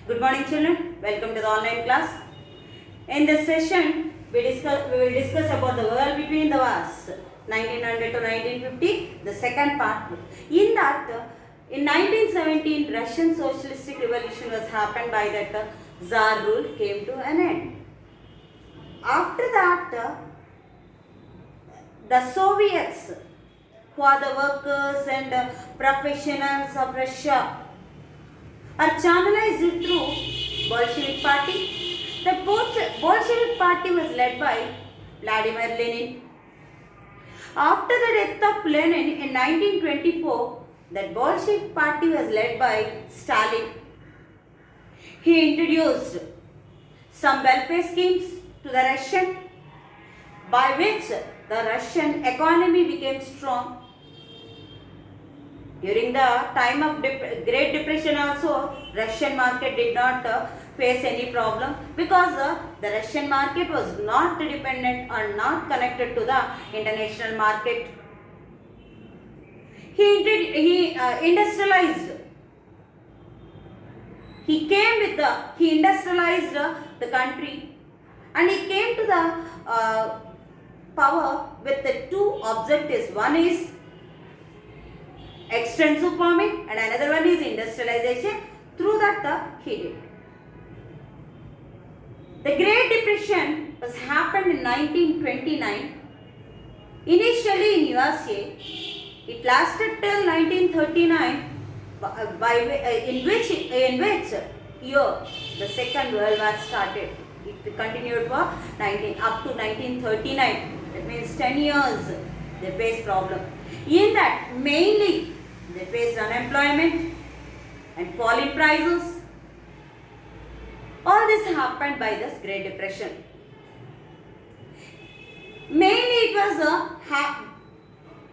Good morning, children. Welcome to the online class. In this session, we will discuss about the world between the wars, 1900 to 1950, the second part. In that, in 1917, Russian socialistic revolution was happened by that Tsar rule came to an end. After that, the Soviets, who are the workers and professionals of Russia, are channelized through Bolshevik party. The Bolshevik party was led by Vladimir Lenin. After the death of Lenin in 1924, the Bolshevik party was led by Stalin. He introduced some welfare schemes to the Russian, by which the Russian economy became strong. During the time of Great Depression also, Russian market did not face any problem because the Russian market was not dependent or not connected to the international market. He industrialized. He industrialized the country, and he came to the power with the two objectives. One is extensive farming and another one is industrialization. Through that he did. The Great Depression was happened in 1929. Initially in USA, it lasted till 1939, in which year the Second World War started. It continued for up to 1939. That means 10 years they faced problem. In that, mainly they faced unemployment and falling prices. All this happened by this Great Depression. Mainly it was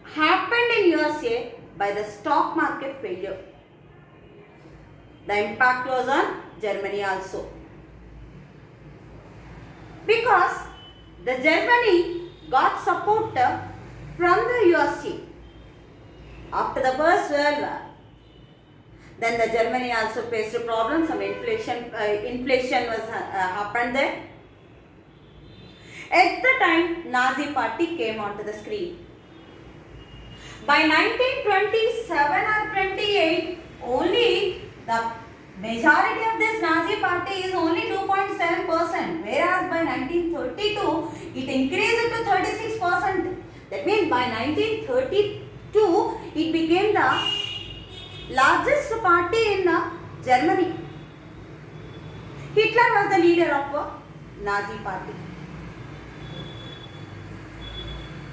happened in USA by the stock market failure. The impact was on Germany also. Because the Germany got support from the USA after the First World War. Then the Germany also faced a problem. Some inflation was happened there. At the time, Nazi party came onto the screen. By 1927 or 28, only the majority of this Nazi party is only 2.7%, whereas by 1932 it increased to 36%. That means by 1932 it became the largest party in Germany. Hitler was the leader of Nazi party.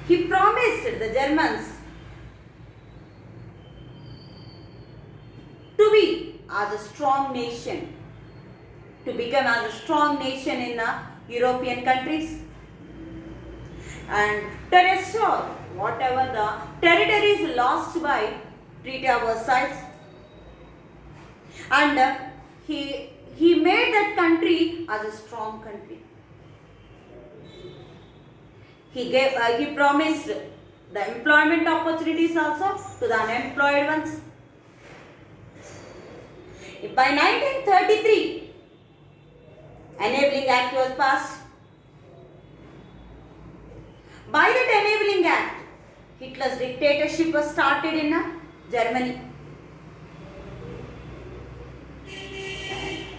He promised the Germans to be as a strong nation, to become as a strong nation in European countries, and to restore whatever the territories lost by Treaty of Versailles. And he made that country as a strong country. He promised the employment opportunities also to the unemployed ones. By 1933, Enabling Act was passed. By that Enabling Act, Hitler's dictatorship was started in Germany.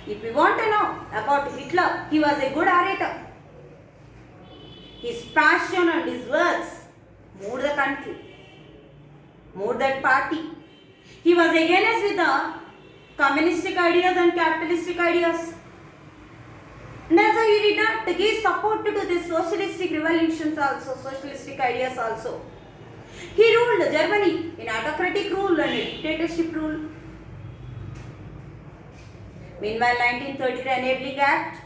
If we want to know about Hitler, he was a good orator. His passion and his words moved the country, moved that party. He was against with the communistic ideas and capitalistic ideas. And also he did not give support to the socialistic revolutions also, socialistic ideas also. He ruled Germany in autocratic rule and dictatorship rule. Meanwhile, 1933 Enabling Act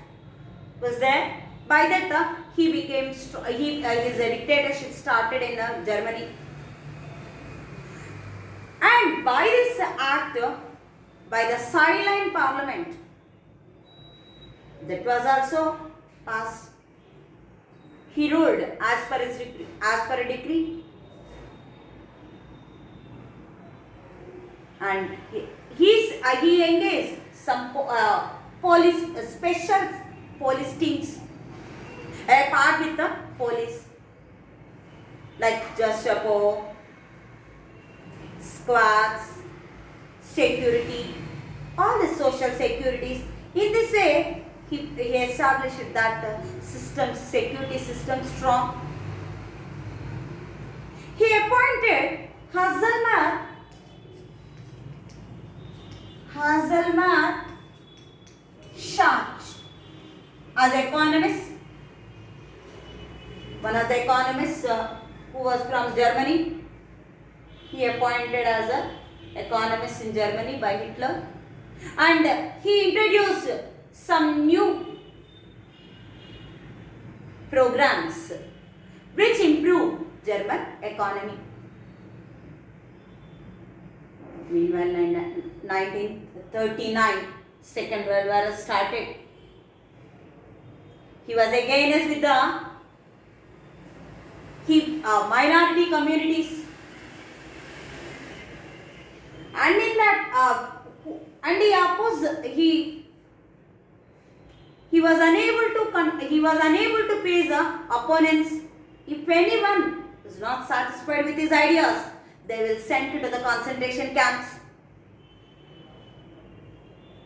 was there. By that he became his dictatorship started in Germany. And by this act, by the sideline parliament, that was also passed. He ruled as per a decree, and he engaged some police, special police teams, a part with the police, like Gestapo, squads, security, all the social securities. In this way, he established that security system strong. He appointed Hazelmar Schach as economist, one of the economists who was from Germany. He appointed as an economist in Germany by Hitler, and he introduced some new programs which improve German economy. Meanwhile, 1939, Second World War started. He was against with the minority communities, and in that and he opposed. He was unable to face the opponents. If anyone is not satisfied with his ideas, they will send to the concentration camps.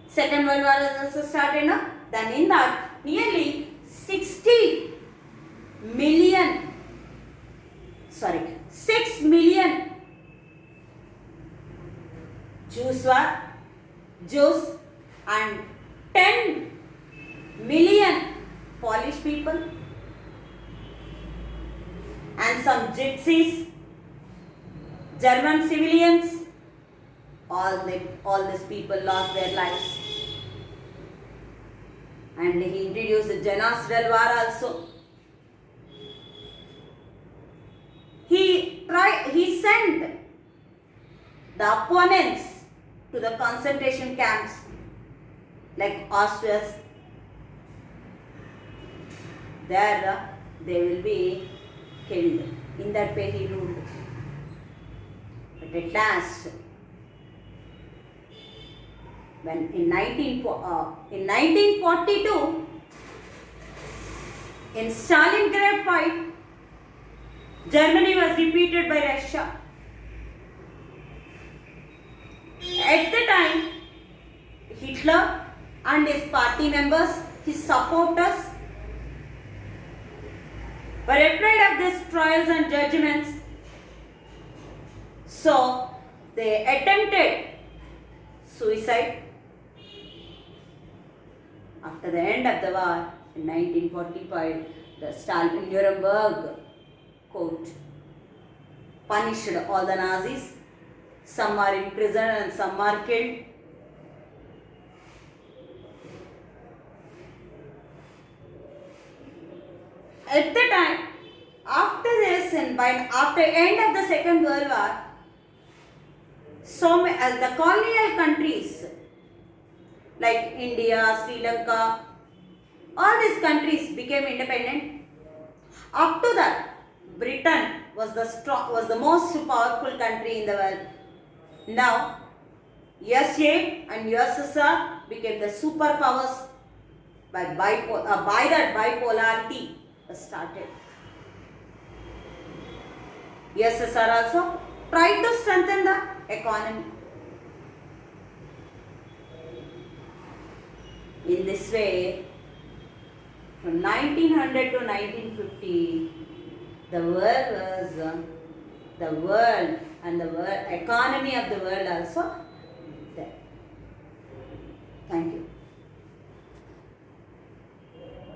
Second World War was also started now. Then in that, nearly 6 million Jews and 10 million Polish people and some gypsies, German civilians, all these people lost their lives. And he introduced the genocidal war also. He sent the opponents to the concentration camps like Auschwitz. There they will be killed. In that way he ruled. But at last, when in 1942, in Stalingrad fight, Germany was defeated by Russia. At the time, Hitler and his party members, his supporters, were afraid of these trials and judgments. So, they attempted suicide. After the end of the war, in 1945, the Nuremberg court punished all the Nazis. Some are in prison and some are killed. At the time, after this and after end of the Second World War, the colonial countries like India, Sri Lanka, all these countries became independent. Up to that, Britain was the most powerful country in the world. Now, USA and USSR became the superpowers by that bipolarity was started. USSR also tried to strengthen the economy. In this way, from 1900 to 1950, the world and the economy of the world also